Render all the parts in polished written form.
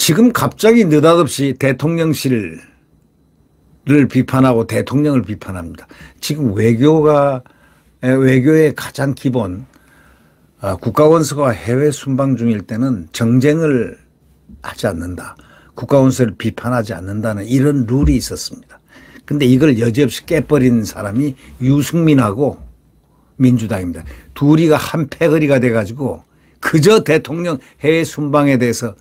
지금 갑자기 느닷없이 대통령실을 비판하고 대통령을 비판합니다. 지금 외교의 가장 기본, 국가원수가 해외 순방 중일 때는 정쟁을 하지 않는다. 국가원수를 비판하지 않는다는 이런 룰이 있었습니다. 근데 이걸 여지없이 깨버린 사람이 유승민하고 민주당입니다. 둘이가 한 패거리가 돼가지고 그저 대통령 해외 순방에 대해서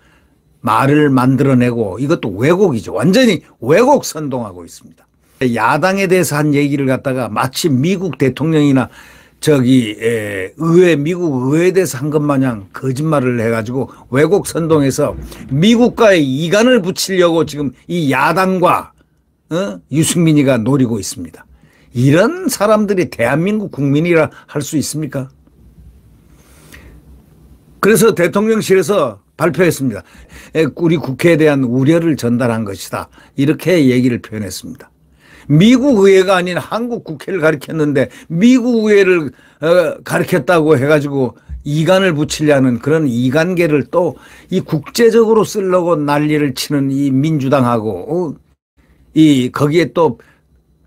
말을 만들어내고, 이것도 왜곡이죠. 완전히 왜곡 선동하고 있습니다. 야당에 대해서 한 얘기를 갖다가 마치 미국 대통령이나 미국 의회에 대해서 한 것 마냥 거짓말을 해가지고 왜곡 선동해서 미국과의 이간을 붙이려고 지금 이 야당과 유승민이가 노리고 있습니다. 이런 사람들이 대한민국 국민이라 할 수 있습니까? 그래서 대통령실에서 발표했습니다. 우리 국회에 대한 우려를 전달한 것이다. 이렇게 얘기를 표현했습니다. 미국 의회가 아닌 한국 국회를 가리켰는데 미국 의회를 가리켰다고 해가지고 이간을 붙이려는 그런 이간계를 또 이 국제적으로 쓰려고 난리를 치는 이 민주당하고 거기에 또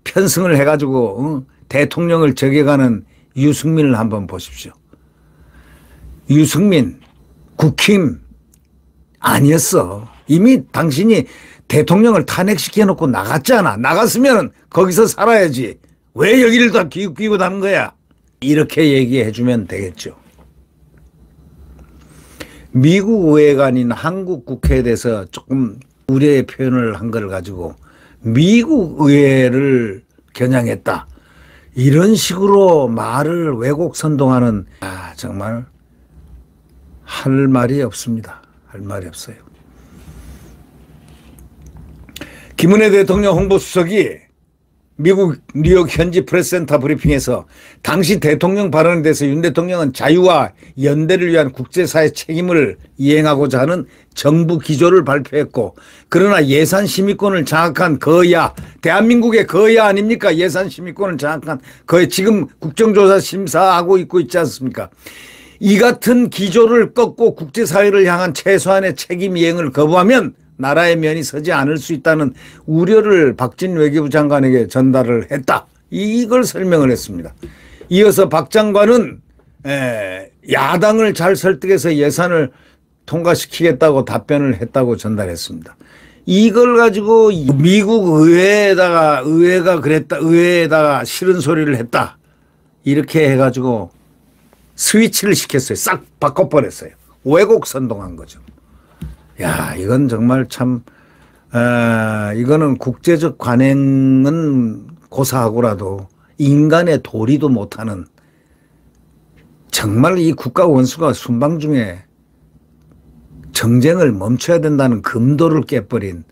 편승을 해가지고 대통령을 저격하는 유승민을 한번 보십시오. 유승민 국힘 아니었어. 이미 당신이 대통령을 탄핵시켜놓고 나갔잖아. 나갔으면 거기서 살아야지. 왜 여기를 다 끼고 다는 거야? 이렇게 얘기해 주면 되겠죠. 미국 의회가 아닌 한국 국회에 대해서 조금 우려의 표현을 한 걸 가지고 미국 의회를 겨냥했다. 이런 식으로 말을 왜곡 선동하는, 정말 할 말이 없습니다. 할 말이 없어요. 김은혜 대통령 홍보수석이 미국 뉴욕 현지 프레스센터 브리핑에서 당시 대통령 발언에 대해서 윤 대통령은 자유와 연대를 위한 국제사회 책임을 이행하고자 하는 정부 기조를 발표했고, 그러나 예산 심의권을 장악한 거야, 대한민국의 거야 아닙니까? 예산 심의권을 장악한 거야. 지금 국정조사 심사하고 있지 않습니까? 이 같은 기조를 꺾고 국제사회를 향한 최소한의 책임 이행을 거부하면 나라의 면이 서지 않을 수 있다는 우려를 박진 외교부 장관에게 전달을 했다. 이걸 설명을 했습니다. 이어서 박 장관은 야당을 잘 설득해서 예산을 통과시키겠다고 답변을 했다고 전달했습니다. 이걸 가지고 미국 의회에다가 싫은 소리를 했다. 이렇게 해가지고 스위치를 시켰어요. 싹 바꿔버렸어요. 왜곡 선동한 거죠. 야, 이건 정말 참, 이거는 국제적 관행은 고사하고라도 인간의 도리도 못하는, 정말 이 국가 원수가 순방 중에 정쟁을 멈춰야 된다는 금도를 깨버린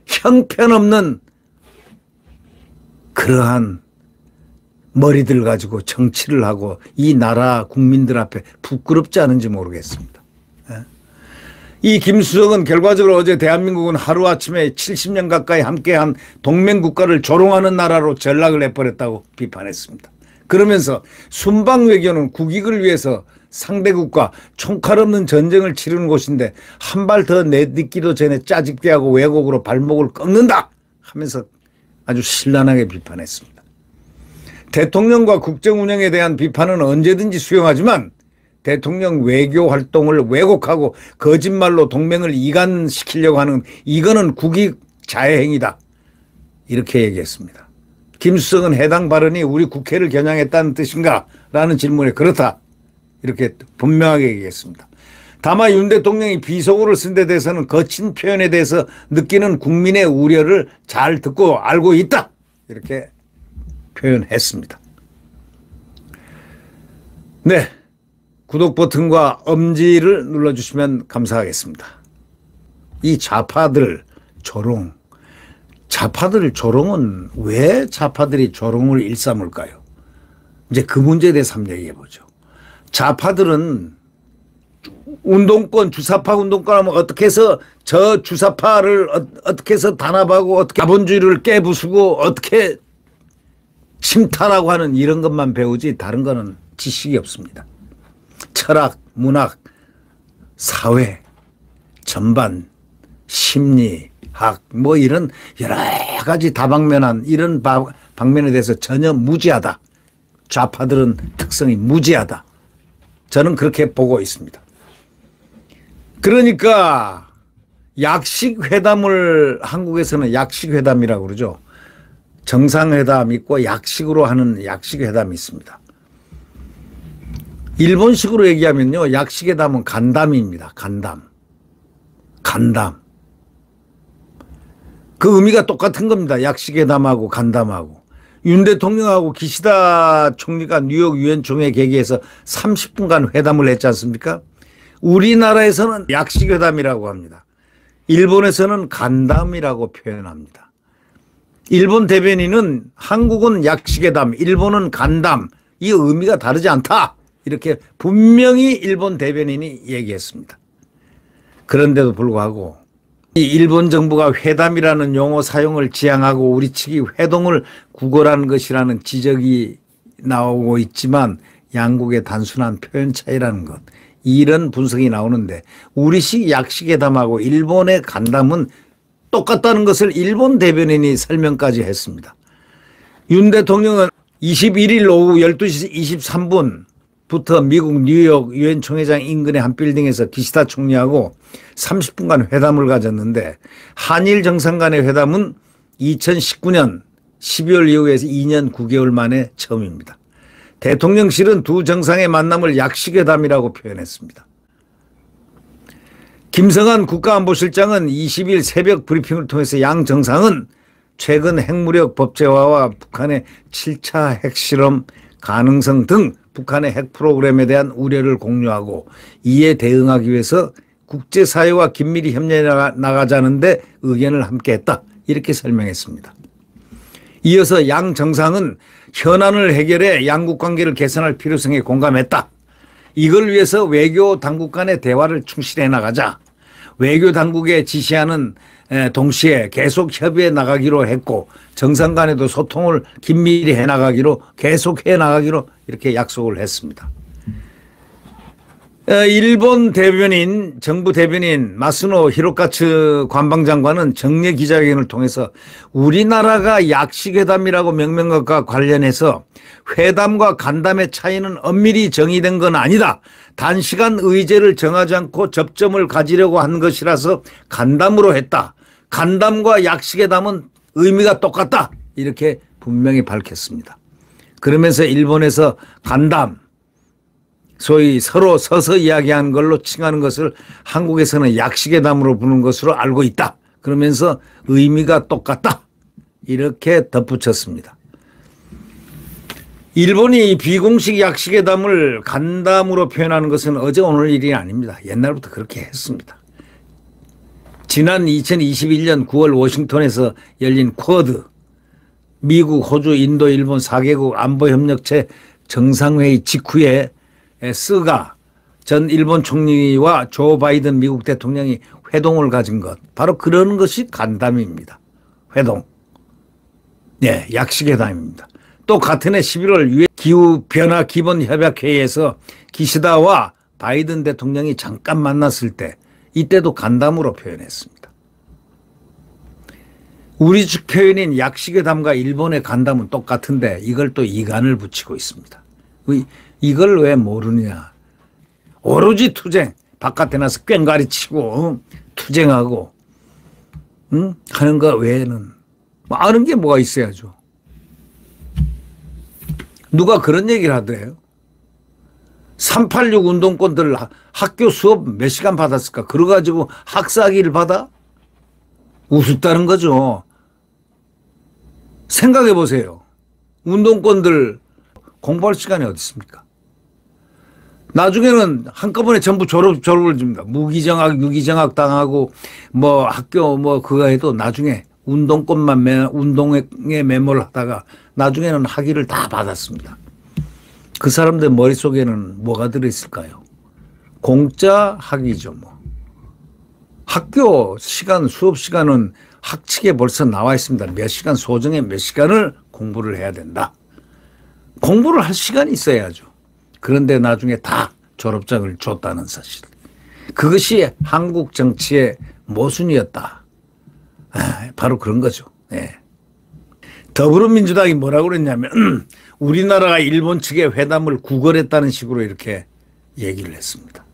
형편없는 그러한 머리들 가지고 정치를 하고 이 나라 국민들 앞에 부끄럽지 않은지 모르겠습니다. 이 김수정은 결과적으로 어제 대한민국은 하루아침에 70년 가까이 함께한 동맹국가를 조롱하는 나라로 전락을 해버렸다고 비판했습니다. 그러면서 순방 외교는 국익을 위해서 상대국과 총칼 없는 전쟁을 치르는 곳인데 한 발 더 내딛기도 전에 짜집기하고 왜곡으로 발목을 꺾는다 하면서 아주 신랄하게 비판했습니다. 대통령과 국정 운영에 대한 비판은 언제든지 수용하지만 대통령 외교 활동을 왜곡하고 거짓말로 동맹을 이간시키려고 하는, 이거는 국익 자해행위다. 이렇게 얘기했습니다. 김수성은 해당 발언이 우리 국회를 겨냥했다는 뜻인가? 라는 질문에 그렇다. 이렇게 분명하게 얘기했습니다. 다만 윤 대통령이 비속어를 쓴 데 대해서는 거친 표현에 대해서 느끼는 국민의 우려를 잘 듣고 알고 있다. 이렇게 표현했습니다. 네. 구독 버튼과 엄지를 눌러주시면 감사하겠습니다. 이 좌파들 조롱은 왜 좌파들이 조롱을 일삼을까요? 이제 그 문제에 대해서 한번 얘기해 보죠. 좌파들은 운동권, 주사파 운동권 하면 어떻게 해서 저 주사파를 어떻게 해서 단합하고 어떻게 자본주의를 깨부수고 어떻게 침탈하고 하는 이런 것만 배우지 다른 거는 지식이 없습니다. 철학, 문학, 사회 전반 심리학 뭐 이런 여러 가지 다방면한 이런 방면에 대해서 전혀 무지하다. 좌파들은 특성이 무지하다. 저는 그렇게 보고 있습니다. 그러니까 약식회담을 한국에서는 약식회담이라고 그러죠. 정상회담 있고 약식으로 하는 약식회담이 있습니다. 일본식으로 얘기하면요. 약식회담은 간담입니다. 간담. 그 의미가 똑같은 겁니다. 약식회담하고 간담하고. 윤 대통령하고 기시다 총리가 뉴욕 유엔 총회 개기에서 30분간 회담을 했지 않습니까? 우리나라에서는 약식회담이라고 합니다. 일본에서는 간담이라고 표현합니다. 일본 대변인은 한국은 약식회담, 일본은 간담, 이 의미가 다르지 않다. 이렇게 분명히 일본 대변인이 얘기했습니다. 그런데도 불구하고 이 일본 정부가 회담이라는 용어 사용을 지향하고 우리 측이 회동을 구걸하는 것이라는 지적이 나오고 있지만 양국의 단순한 표현 차이라는 것, 이런 분석이 나오는데 우리식 약식회담하고 일본의 간담은 똑같다는 것을 일본 대변인이 설명까지 했습니다. 윤 대통령은 21일 오후 12시 23분부터 미국 뉴욕 유엔 총회장 인근의 한 빌딩에서 기시다 총리하고 30분간 회담을 가졌는데 한일 정상 간의 회담은 2019년 12월 이후에서 2년 9개월 만에 처음입니다. 대통령실은 두 정상의 만남을 약식회담이라고 표현했습니다. 김성한 국가안보실장은 20일 새벽 브리핑을 통해서 양 정상은 최근 핵무력 법제화와 북한의 7차 핵실험 가능성 등 북한의 핵 프로그램에 대한 우려를 공유하고 이에 대응하기 위해서 국제사회와 긴밀히 협력해 나가자는데 의견을 함께했다. 이렇게 설명했습니다. 이어서 양 정상은 현안을 해결해 양국 관계를 개선할 필요성에 공감했다. 이걸 위해서 외교 당국 간의 대화를 충실해 나가자. 외교 당국에 지시하는 동시에 계속 협의해 나가기로 했고 정상 간에도 소통을 긴밀히 해 나가기로 계속해 나가기로 이렇게 약속을 했습니다. 일본 대변인, 정부 대변인 마스노 히로카츠 관방장관은 정례 기자회견을 통해서 우리나라가 약식회담이라고 명명한 것과 관련해서 회담과 간담의 차이는 엄밀히 정의된 건 아니다. 단시간 의제를 정하지 않고 접점을 가지려고 한 것이라서 간담으로 했다. 간담과 약식회담은 의미가 똑같다. 이렇게 분명히 밝혔습니다. 그러면서 일본에서 간담, 소위 서로 서서 이야기하는 걸로 칭하는 것을 한국에서는 약식회담으로 부르는 것으로 알고 있다. 그러면서 의미가 똑같다. 이렇게 덧붙였습니다. 일본이 비공식 약식회담을 간담으로 표현하는 것은 어제 오늘 일이 아닙니다. 옛날부터 그렇게 했습니다. 지난 2021년 9월 워싱턴에서 열린 쿼드, 미국, 호주, 인도, 일본 4개국 안보협력체 정상회의 직후에 스가 전 일본 총리와 조 바이든 미국 대통령이 회동을 가진 것, 바로 그런 것이 간담입니다. 회동. 네, 약식회담입니다. 또 같은 해 11월 유엔 기후변화 기본협약회의에서 기시다와 바이든 대통령이 잠깐 만났을 때 이때도 간담으로 표현했습니다. 우리 측 표현인 약식회담과 일본의 간담은 똑같은데 이걸 또 이간을 붙이고 있습니다. 이걸 왜 모르느냐. 오로지 투쟁, 바깥에 나서 꽹과리 치고 투쟁하고 하는 거 외에는 뭐 아는 게 뭐가 있어야죠. 누가 그런 얘기를 하더래요. 386 운동권들 학교 수업 몇 시간 받았을까? 그래가지고 학사학위를 받아? 우습다는 거죠. 생각해 보세요. 운동권들 공부할 시간이 어디 있습니까? 나중에는 한꺼번에 전부 졸업을 줍니다. 무기정학, 유기정학 당하고 뭐 학교 뭐 그거 해도 나중에 운동권만 운동에 매몰 하다가 나중에는 학위를 다 받았습니다. 그 사람들 머릿속에는 뭐가 들어있을까요? 공짜 학위죠, 뭐. 학교 시간, 수업 시간은 학칙에 벌써 나와 있습니다. 몇 시간, 소정의 몇 시간을 공부를 해야 된다. 공부를 할 시간이 있어야죠. 그런데 나중에 다 졸업장을 줬다는 사실. 그것이 한국 정치의 모순이었다. 바로 그런 거죠. 예. 더불어민주당이 뭐라고 그랬냐면 우리나라가 일본 측의 회담을 구걸했다는 식으로 이렇게 얘기를 했습니다.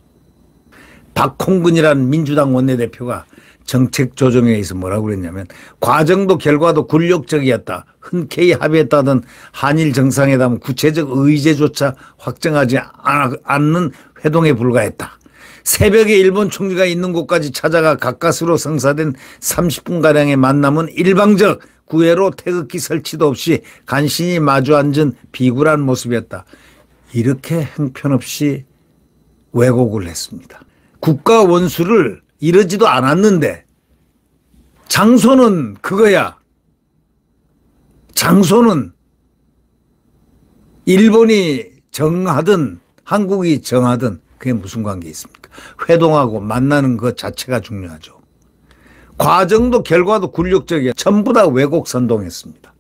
박홍근이라는 민주당 원내대표가 정책조정회의에서 뭐라고 그랬냐면 과정도 결과도 굴욕적이었다. 흔쾌히 합의했다던 한일 정상회담은 구체적 의제조차 확정하지 않는 회동에 불과했다. 새벽에 일본 총리가 있는 곳까지 찾아가 가까스로 성사된 30분가량의 만남은 일방적 구애로 태극기 설치도 없이 간신히 마주 앉은 비굴한 모습이었다. 이렇게 형편없이 왜곡을 했습니다. 국가 원수를 이러지도 않았는데 장소는 그거야. 장소는 일본이 정하든 한국이 정하든 그게 무슨 관계 있습니까? 회동하고 만나는 것 자체가 중요하죠. 과정도 결과도 굴욕적이야. 전부 다 왜곡 선동했습니다.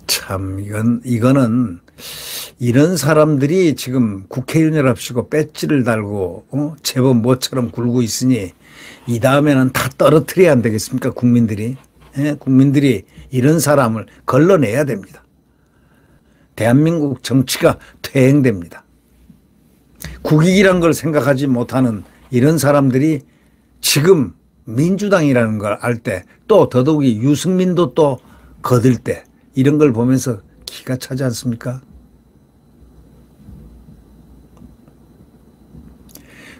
참 이거는 이런 사람들이 지금 국회의원이랍시고 배지를 달고 제법 모처럼 굴고 있으니 이 다음에는 다 떨어뜨려야 안 되겠습니까? 국민들이. 예? 국민들이 이런 사람을 걸러내야 됩니다. 대한민국 정치가 퇴행됩니다. 국익이란 걸 생각하지 못하는 이런 사람들이 지금 민주당이라는 걸 알 때 또 더더욱이 유승민도 또 거들 때 이런 걸 보면서 기가 차지 않습니까?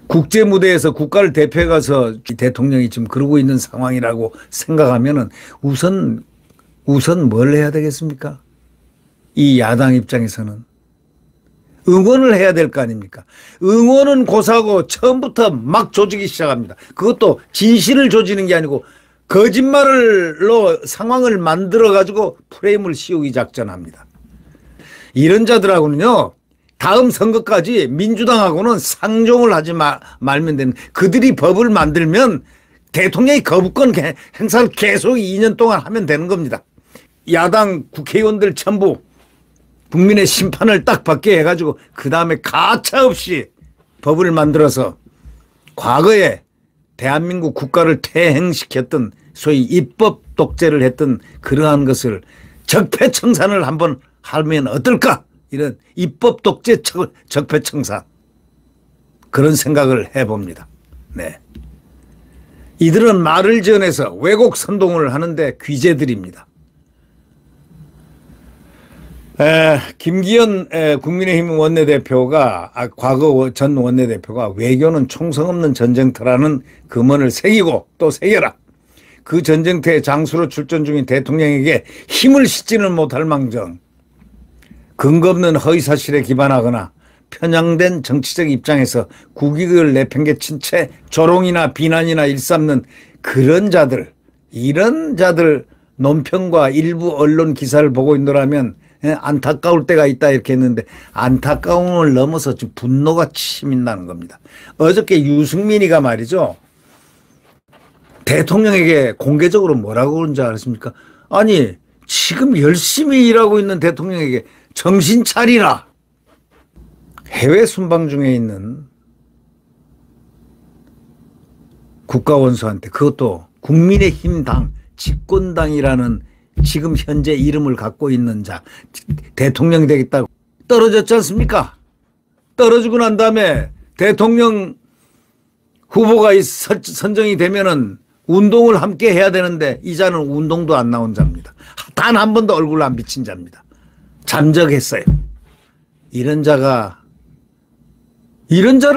국제무대에서 국가를 대표해 가서 대통령이 지금 그러고 있는 상황이라고 생각하면은 우선 뭘 해야 되겠습니까? 이 야당 입장에서는 응원을 해야 될 거 아닙니까? 응원은 고사하고 처음부터 막 조지기 시작합니다. 그것도 진실을 조지는 게 아니고 거짓말로 상황을 만들어 가지고 프레임을 씌우기 작전합니다. 이런 자들하고는요. 다음 선거까지 민주당하고는 상종을 하지 말면 되는, 그들이 법을 만들면 대통령이 거부권 행사를 계속 2년 동안 하면 되는 겁니다. 야당 국회의원들 전부 국민의 심판을 딱 받게 해가지고 그 다음에 가차없이 법을 만들어서 과거에 대한민국 국가를 퇴행시켰던 소위 입법 독재를 했던 그러한 것을 적폐청산을 한번 하면 어떨까? 이런 입법 독재 적폐청산, 그런 생각을 해봅니다. 네. 이들은 말을 지어내서 왜곡 선동을 하는데 귀재들입니다. 김기현 국민의힘 원내대표가 과거 전 원내대표가 외교는 총성 없는 전쟁터라는 금언을 새기고 또 새겨라. 그 전쟁터의 장수로 출전 중인 대통령에게 힘을 싣지는 못할 망정 근거 없는 허위사실에 기반하거나 편향된 정치적 입장에서 국익을 내팽개친 채 조롱이나 비난이나 일삼는 그런 자들, 이런 자들 논평과 일부 언론 기사를 보고 있노라면 안타까울 때가 있다 이렇게 했는데, 안타까움을 넘어서 지금 분노가 치민다는 겁니다. 어저께 유승민이가 말이죠, 대통령에게 공개적으로 뭐라고 그런 줄 아십니까? 아니 지금 열심히 일하고 있는 대통령에게 정신 차리라. 해외 순방 중에 있는 국가원수한테, 그것도 국민의힘 당 집권당이라는 지금 현재 이름을 갖고 있는 자, 대통령이 되겠다고 떨어졌지 않습니까? 떨어지고 난 다음에 대통령 후보가 선정이 되면은 운동을 함께 해야 되는데 이 자는 운동도 안 나온 자입니다. 단 한 번도 얼굴 안 비친 자입니다. 잠적했어요. 이런 자를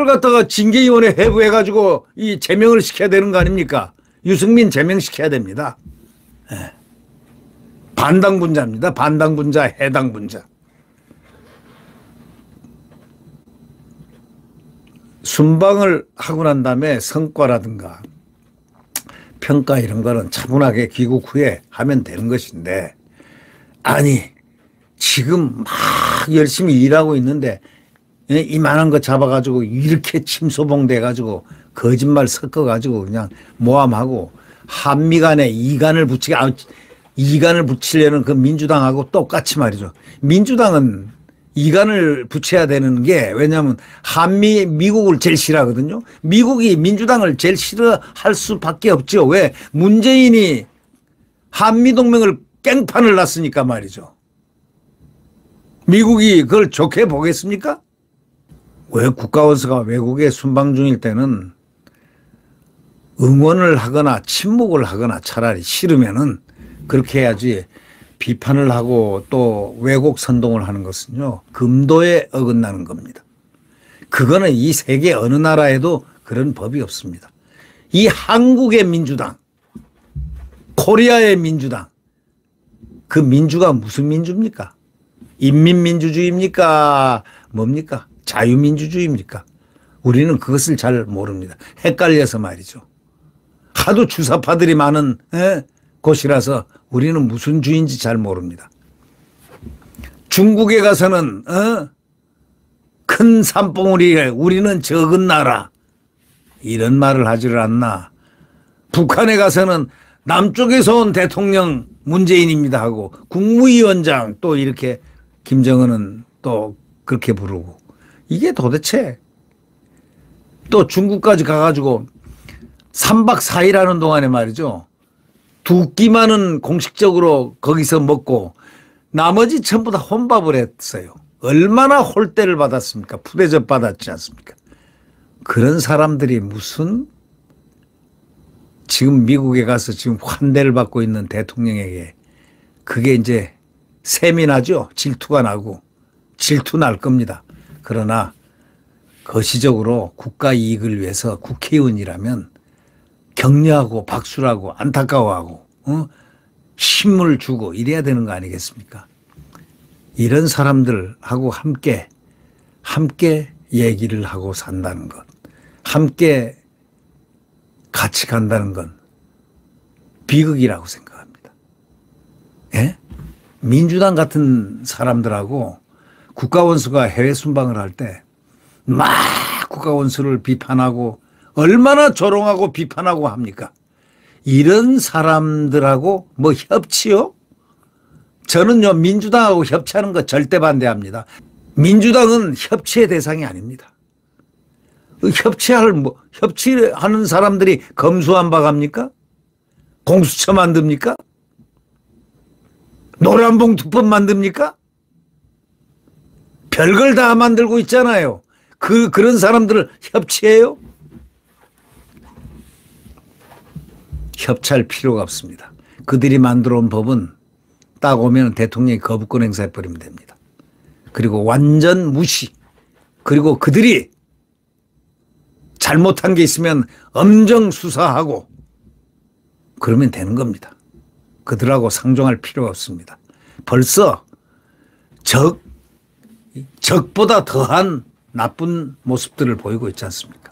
갖다가 징계위원회 해부해가지고 이 제명을 시켜야 되는 거 아닙니까? 유승민 제명시켜야 됩니다. 네. 반당분자입니다. 반당분자, 해당분자. 순방을 하고 난 다음에 성과라든가 평가 이런 거는 차분하게 귀국 후에 하면 되는 것인데, 아니 지금 막 열심히 일하고 있는데 이만한 거 잡아가지고 이렇게 침소봉돼가지고 거짓말 섞어가지고 그냥 모함하고 한미 간에 이간을 붙이려는 그 민주당하고 똑같이 말이죠. 민주당은 이간을 붙여야 되는 게 왜냐하면 미국을 제일 싫어하거든요. 미국이 민주당을 제일 싫어할 수밖에 없죠. 왜? 문재인이 한미동맹을 깽판을 놨으니까 말이죠. 미국이 그걸 좋게 보겠습니까? 왜 국가원수가 외국에 순방 중일 때는 응원을 하거나 침묵을 하거나 차라리 싫으면은 그렇게 해야지 비판을 하고 또 왜곡 선동을 하는 것은요, 금도에 어긋나는 겁니다. 그거는 이 세계 어느 나라에도 그런 법이 없습니다. 이 한국의 민주당, 코리아의 민주당, 그 민주가 무슨 민주입니까? 인민민주주의입니까? 뭡니까? 자유민주주의입니까? 우리는 그것을 잘 모릅니다. 헷갈려서 말이죠. 하도 주사파들이 많은 곳이라서 우리는 무슨 주인지 잘 모릅니다. 중국에 가서는 큰 산봉우리에 우리는 적은 나라 이런 말을 하지를 않나. 북한에 가서는 남쪽에서 온 대통령 문재인입니다 하고 국무위원장 또 이렇게 김정은은 또 그렇게 부르고 이게 도대체 또 중국까지 가가지고 3박 4일 하는 동안에 말이죠. 2끼만은 공식적으로 거기서 먹고 나머지 전부 다 혼밥을 했어요. 얼마나 홀대를 받았습니까? 푸대접 받았지 않습니까? 그런 사람들이 무슨 지금 미국에 가서 지금 환대를 받고 있는 대통령에게 그게 이제 셈이 나죠. 질투가 나고 질투 날 겁니다. 그러나 거시적으로 국가 이익을 위해서 국회의원이라면 격려하고 박수를 하고 안타까워하고 힘을 주고 이래야 되는 거 아니겠습니까? 이런 사람들하고 함께 얘기를 하고 산다는 것, 함께 같이 간다는 건 비극이라고 생각합니다. 예? 민주당 같은 사람들하고 국가원수가 해외 순방을 할 때 막 국가원수를 비판하고 얼마나 조롱하고 비판하고 합니까? 이런 사람들하고 뭐 협치요? 저는요 민주당하고 협치하는 거 절대 반대합니다. 민주당은 협치의 대상이 아닙니다. 협치하는 사람들이 검수완박합니까? 공수처 만듭니까? 노란봉투법 만듭니까? 별걸 다 만들고 있잖아요. 그런 사람들을 협치해요? 협치할 필요가 없습니다. 그들이 만들어 온 법은 딱 오면 대통령이 거부권 행사해버리면 됩니다. 그리고 완전 무시. 그리고 그들이 잘못한 게 있으면 엄정 수사하고 그러면 되는 겁니다. 그들하고 상종할 필요가 없습니다. 벌써 적보다 더한 나쁜 모습들을 보이고 있지 않습니까?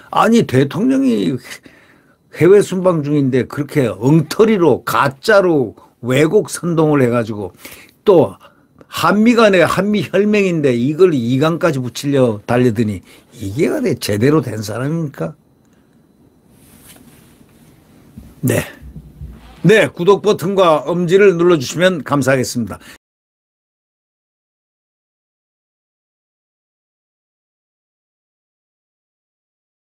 아니 대통령이 해외 순방 중인데 그렇게 엉터리로 가짜로 왜곡 선동을 해가지고 또 한미 간에 한미 혈맹인데 이걸 이간까지 붙이려 달려드니 이게 제대로 된 사람입니까? 네. 네, 구독 버튼과 엄지를 눌러주시면 감사하겠습니다.